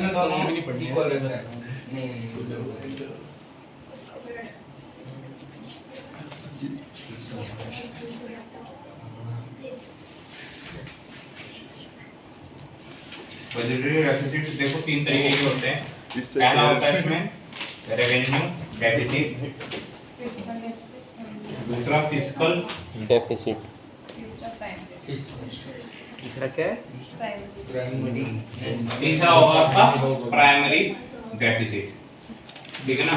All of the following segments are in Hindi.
इसमें दोनों इक्वल रहता है। बजटरी डेफिसिट देखो तीन तरीके के होते हैं। पहला होता है इसमें रेवेन्यू डेफिसिट, दूसरा फिस्कल डेफिसिट, तीसरा क्या है? तीसरा होगा आपका प्राइमरी डेफिसिट। ठीक है ना,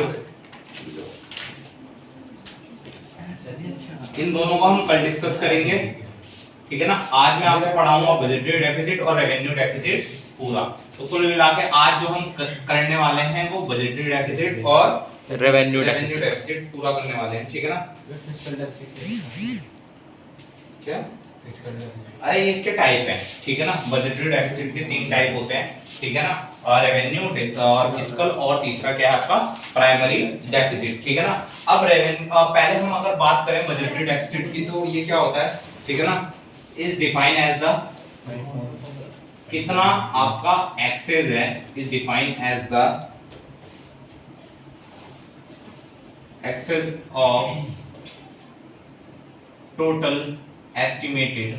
इन दोनों को हम कल डिस्कस करेंगे। ठीक है ना, आज मैं आपको पढ़ाऊंगा बजटरी डेफिसिट और रेवेन्यू डेफिसिट पूरा। तो कुल मिला के आज जो हम करने वाले हैं वो बजटरी डेफिसिट और रेवेन्यू डेफिसिट पूरा करने वाले हैं। ठीक है ना, क्या अरे ये इसके टाइप हैं। ठीक है ना, बजटरी डेफिसिट के तीन टाइप होते हैं। ठीक है ना, और रेवेन्यू और फिस्कल और तीसरा क्या है आपका प्राइमरी डेफिसिट। ठीक है ना, अब रेवेन्यू पहले हम अगर बात करें बजटरी डेफिसिट की तो ये क्या होता है। ठीक है ना, इज डिफाइन एज द कितना आपका एक्सेस है, is define as the excess of total estimated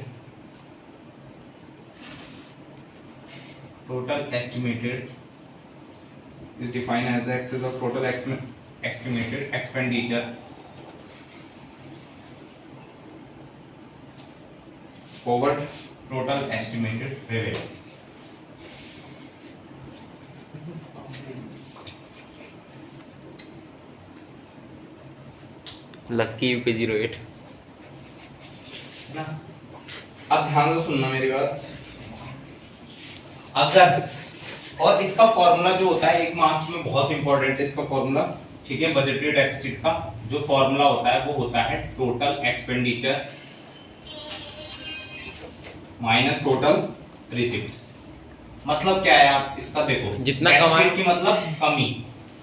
is defined as the excess of total estimated expenditure over total estimated revenue। Lucky UP 08। अब ध्यान से सुनना मेरी बात। अगर और इसका फॉर्मूला जो होता है एक मार्क्स में बहुत इंपॉर्टेंट है इसका फॉर्मूला। ठीक है, बजटरी डेफिसिट का जो फॉर्मूला होता है वो होता है total expenditure minus total receipt. मतलब क्या है, आप इसका देखो जितना कमाए की मतलब कमी,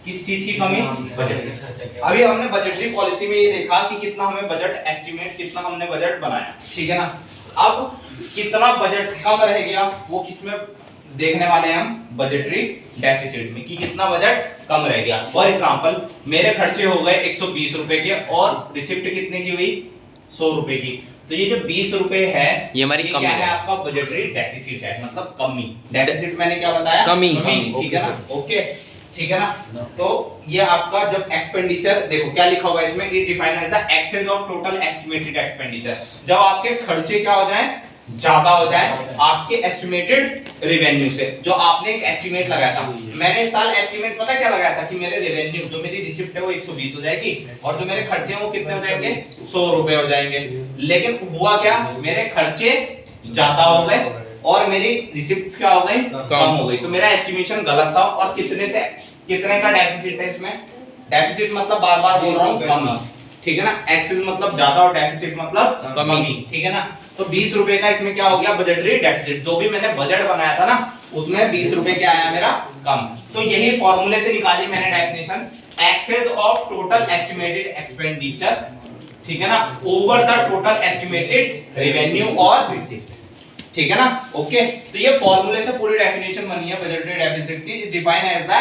किस चीज की कमी, बजट। अभी हमने बजटरी पॉलिसी में ये देखा कि कितना हमें बजट एस्टिमेट, कितना हमने बजट बनाया। ठीक है ना, अब कितना बजट कम रह गया वो किसमें देखने वाले हैं हम, बजटरी डेफिसिट में, कि कितना बजट कम रह गया। फॉर एग्जांपल मेरे खर्चे हो गए 120 रुपए के और रिसिप्ट कितने की हुई, 100 रुपए की। तो ये जो 20 रुपए है ये हमारी कमी है, आपका बजटरी डेफिसिट है, मतलब कमी। डेफिसिट मैंने क्या बताया, कमी। ठीक है ना, ओके ठीक है ना। तो ये आपका जब एक्सपेंडिचर देखो क्या लिखा हुआ है इसमें, it define as the excess of total estimated expenditure. जब आपके खर्चे क्या हो जाएं, ज्यादा हो जाए आपके एस्टिमेटेड रेवेन्यू से, जो आपने एक एस्टिमेट लगाया था। मैंने इस साल एस्टिमेट पता क्या लगाया था कि मेरे रेवेन्यू जो मेरी रिसिप्ट है वो 120 हो जाएगी और जो मेरे खर्चे हैं वो कितने हो जाएंगे, 100 रुपए हो जाएंगे। लेकिन हुआ क्या, मेरे खर्चे ज्यादा हो गए और मेरी रिसिप्ट्स क्या हो गई, कम हो गई। तो मेरा एस्टिमेशन गलत था। और कितने का डेफिसिट है इसमें, डेफिसिट मतलब बार बार बोल रहा हूँ कमी। ठीक है ना, एक्सेस मतलब ज्यादा और डेफिसिट मतलब कमी। ठीक है ना, तो 20 रुपए का इसमें क्या हो गया, बजटरी डेफिसिट। जो भी मैंने बजट बनाया था ना उसमें 20 रुपए क्या आया मेरा, कम। तो यही फॉर्मूले से निकाली मैंने definition, excess of total estimated expenditure. ठीक है ना, over the total estimated revenue और रिसीप्ट। ठीक है ना, ओके। तो ये फॉर्मूले से पूरी डेफिनेशन बनी है बजटरी डेफिसिट की। Is defined as the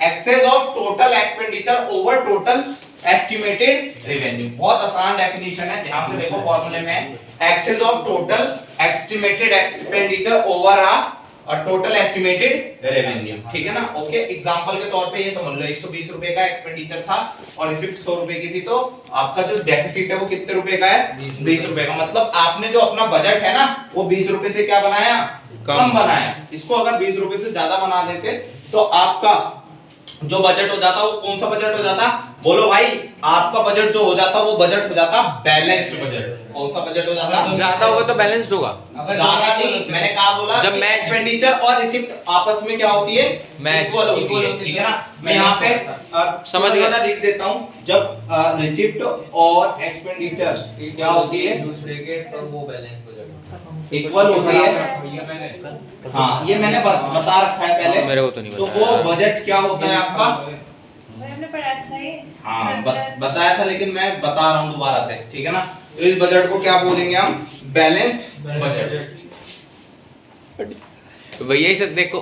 excess of total expenditure over total estimated revenue. बहुत आसान डेफिनेशन है, ध्यान से देखो फॉर्मूले में, excess of total estimated expenditure over a total estimated revenue. ठीक है ना, ओके। एग्जांपल के तौर पे ये समझ लो 120 रुपए का एक्सपेंडिचर था और रिसिप्ट 100 रुपए की थी, तो आपका जो डेफिसिट है वो कितने रुपए का है, 20 रुपए का। मतलब आपने जो अपना बजट है ना वो 20 रुपए से क्या बनाया, कम बनाया। इसको अगर 20 रुपए से ज्यादा बना देते तो आपका जो बजट हो जाता वो कौन सा बजट हो जाता, बोलो भाई। आपका बजट जो हो जाता वो बजट हो जाता बैलेंस्ड बजट। कौन सा बजट हो जाता, ज्यादा होगा तो बैलेंस्ड होगा। ज्यादा नहीं, मैंने कहा बोला जब मैं एक्सपेंडिचर और रिसिप्ट आपस में क्या होती है, इक्वल होती है। ठीक है ना, मैं यहाँ पे समझ गया, लिख देता हूँ। जब रिसिप्ट और एक्सपेंडिचर क्या होती है, दूसरे के, तो वो बैलेंस हो जाएगा, इक्वल होती है। हाँ, ये मैंने बता रखा है पहले, मेरे को तो नहीं तो वो बजट क्या होता है आपका, हमने पढ़ा था ये। हाँ बताया था, लेकिन मैं बता रहा हूँ दोबारा से। ठीक है ना, तो इस बजट को क्या बोलेंगे हम, बैलेंस्ड बजट। भैया ही सब देखो।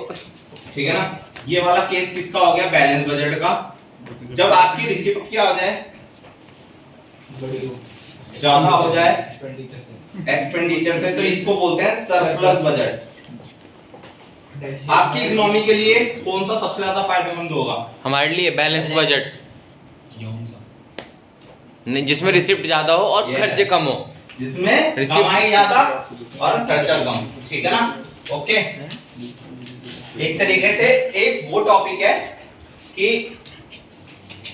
ठीक है ना, ये वाला केस किसका हो गया, बैलेंस बजट का। जब आपकी रिसिप्ट क्या हो जाए, ज्यादा हो जाए एक्सपेंडिचर से, तो इसको बोलते हैं सरप्लस बजट। आपकी इकोनॉमी के लिए कौन सा सबसे ज्यादा फायदेमंद होगा? हमारे लिए बैलेंस बजट, नहीं जिसमें रिसिप्ट ज्यादा हो और Yes. खर्चे कम हो। जिसमें Receipt- कमाई ज्यादा और खर्चा कम, ठीक है ना। ओके, एक तरीके से एक वो टॉपिक है कि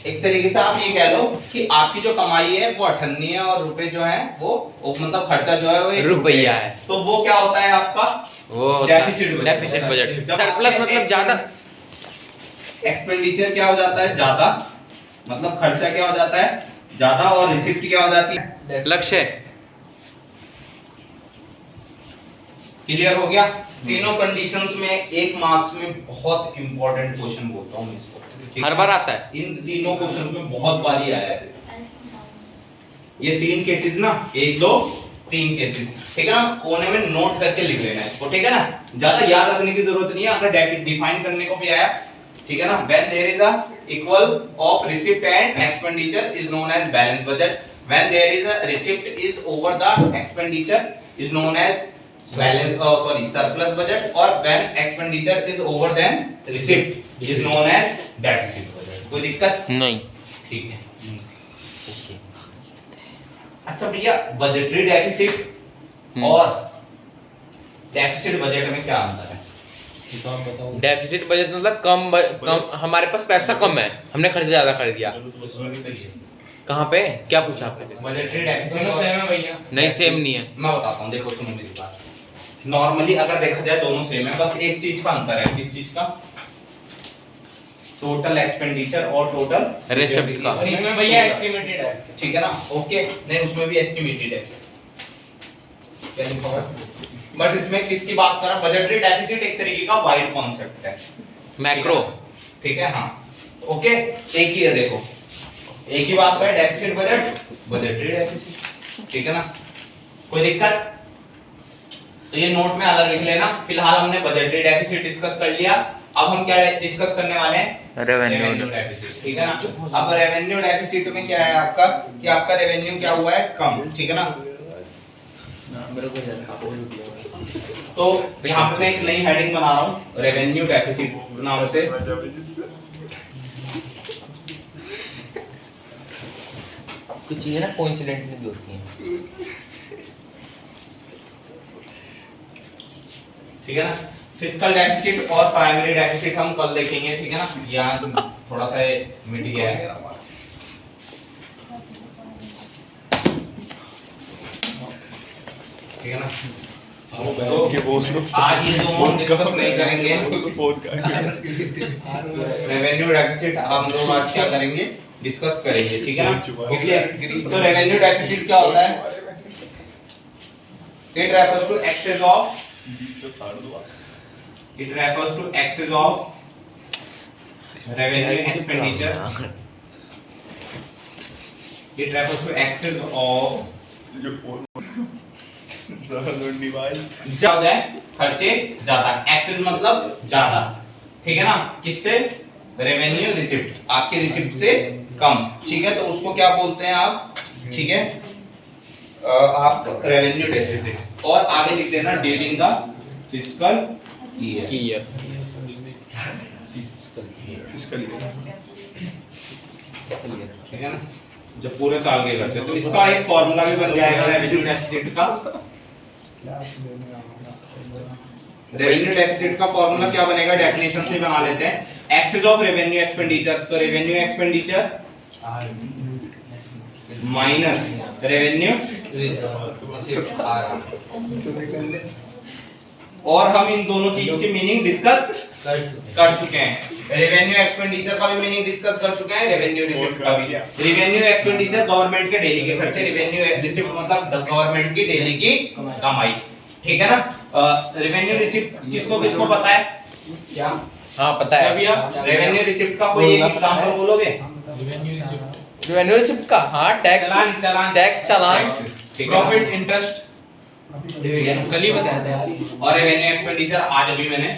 एक तरीके से आप ये कह लो कि आपकी जो कमाई है वो 98 है और रुपए जो है वो मतलब खर्चा जो है वो 1 रुपया है। तो वो क्या होता है आपका, वो डेफिसिट बजट। जब सरप्लस आपके मतलब ज्यादा, एक्सपेंडिचर क्या हो जाता है, ज्यादा, मतलब खर्चा क्या हो जाता है ज्यादा, और रिसिप्ट क्या हो जाती है। लक्ष्य। क्लियर हो गया। तीनों कंडीशंस में एक मार्क्स में बहुत इंपॉर्टेंट क्वेश्चन बोलता हूँ इसको, ठीक हर है? बार आता है। इन तीनों क्वेश्चंस में बहुत बार ही आया है ये 3 केसेस ना, 1 2 3 केसेस, ठीक है ना। कोने में नोट करके लिख लेना है इसको, ठीक है ना, ज्यादा याद रखने की जरूरत नहीं है। अगर डिफाइन करने को भी आया, ठीक है ना, when there is a equal of receipt and expenditure is known as balance budget, when there is a receipt is over the expenditure is known as balance surplus budget, और when expenditure is over then receipt is known as deficit budget. कोई दिक्कत नहीं। ठीक है। अच्छा भैया, बजटरी डेफिसिट और डेफिसिट बजट में क्या अंतर है? डेफिसिट बजट मतलब कम हमारे पास पैसा कम है, हमने खर्च ज्यादा कर दिया। कहाँ पे क्या पूछा आपने? बजटरी डेफिसिट दोनों सेम है भैया। नहीं सेम नहीं है। मैं बताता हूँ, देखो सुनो मेरी बात। नॉर्मली अगर देखा जाए दोनों सेम है, बस एक चीज का अंतर है। किस चीज का? टोटल एक्सपेंडिचर और टोटल रिसिप्ट का। और इसमें भैया एस्टिमेटेड है। ठीक है ना। ओके, नहीं उसमें भी एस्टिमेटेड है, क्या लिखा हुआ है? बट इसमें किसकी बात कर रहा है? बजटरी डेफिसिट एक तरीके का वाइड कॉन्सेप्ट है, मैक्रो। ठीक है। हाँ ओके, एक ही है, देखो एक ही बात है, डेफिसिट बजट, बजटरी डेफिसिट, ठीक है ना। कोई दिक्कत? तो ये नोट में अलग लिख लेना। फिलहाल हमने बजटरी डेफिसिट डिस्कस कर लिया, अब हम क्या डिस्कस करने वाले हैं? रेवेन्यू डेफिसिट, ठीक है ना। अब रेवेन्यू डेफिसिट में क्या है आपका, कि आपका रेवेन्यू क्या हुआ है, कम, ठीक है ना। तो यहाँ पे मैं एक नई हेडिंग बना रहा हूँ, रेवेन्यू डेफिसिट नाम से। कुछ चीजें ना कोइंसिडेंटली भी होती हैं। ठीक है ना। फिस्कल डेफिसिट और प्राइमरी डेफिसिट हम कल देखेंगे, ठीक है ना। यहाँ थोड़ा सा मिट गया है, ठीक है ना। तो आज ये जो हम डिस्कस नहीं करेंगे, रेवेन्यू डेफिसिट हम लोग आज क्या करेंगे, डिस्कस करेंगे, ठीक है ना। ओके, तो रेवेन्यू डेफिसिट क्या होता है? It refers to excess of, it refers to excess of revenue expenditure, it refers to excess of ज्यादा खर्चे ज्यादा, एक्सेस मतलब ज्यादा, ठीक है ना। किससे? रेवेन्यू रिसिप्ट, आपके रिसिप्ट से कम, ठीक है। तो उसको क्या बोलते हैं आप, ठीक है, आप रेवेन्यू डेफिसिट। और आगे लिख देना ड्यूरिंग द फिस्कल ईयर, ठीक है ना, जब पूरे साल के खर्चे। तो इसका एक फॉर्मूला भी बन जाएगा रेवेन्यू डेफिसिट का। रेवेन्यू डेफिसिट का फॉर्मूला क्या बनेगा, डेफिनेशन से बना लेते हैं। एक्सेस ऑफ रेवेन्यू एक्सपेंडिचर, तो रेवेन्यू एक्सपेंडिचर माइनस रेवेन्यू, और हम इन दोनों चीजों की मीनिंग डिस्कस कर चुके हैं। रेवेन्यू एक्सपेंडिचर का भी मीनिंग डिस्कस कर चुके हैं, रेवेन्यू रिसिप्ट का भी। रेवेन्यू एक्सपेंडिचर गवर्नमेंट के डेली के खर्चे, रेवेन्यू रिसिप्ट मतलब गवर्नमेंट की डेली की कमाई, ठीक है ना। रेवेन्यू रिसिप्ट किसको किसको पता है? क्या? हाँ पता है भैया। रेवेन्यू रिसिप्ट का कोई एक एग्जांपल बोलोगे? रेवेन्यू रिसिप्ट का, हाँ टैक्स चालान, ठीक है। प्रॉफिट इंटरेस्ट कल ही बताया था यार। और रेवेन्यू एक्सपेंडिचर आज अभी मैंने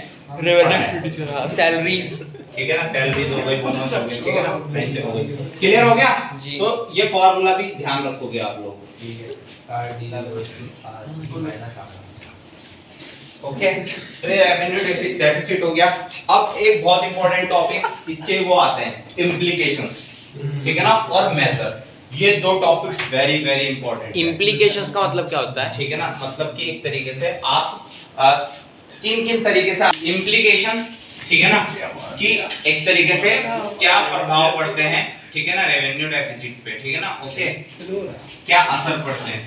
रेवेन्यू सैलरीज, ठीक है ना, सैलरीज हो गई, बोनस हो गई, ठीक है ना, पेंशन हो गई। क्लियर हो गया जी। तो ये फॉर्मूला भी ध्यान रखोगे आप लोग। ओके, रेवेन्यू डेफिसिट हो गया। अब एक बहुत इंपॉर्टेंट टॉपिक इसके वो आते हैं इम्प्लीकेशंस, ठीक है ना, और मेथड। ये दो topics very very important. Implications का मतलब क्या होता है? ठीक है ना, मतलब कि एक तरीके से आप किन किन तरीके से इम्प्लीकेशन, ठीक है ना, कि एक तरीके से क्या प्रभाव पड़ते हैं, ठीक है ना, रेवेन्यू डेफिसिट पे, ठीक है ना, ओके, क्या असर पड़ते हैं।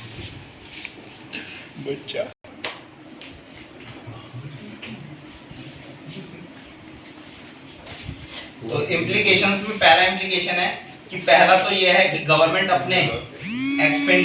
तो इम्प्लीकेशंस में पहला इम्प्लीकेशन है कि पहला तो ये है कि गवर्नमेंट अपने एक्सपेंडिचर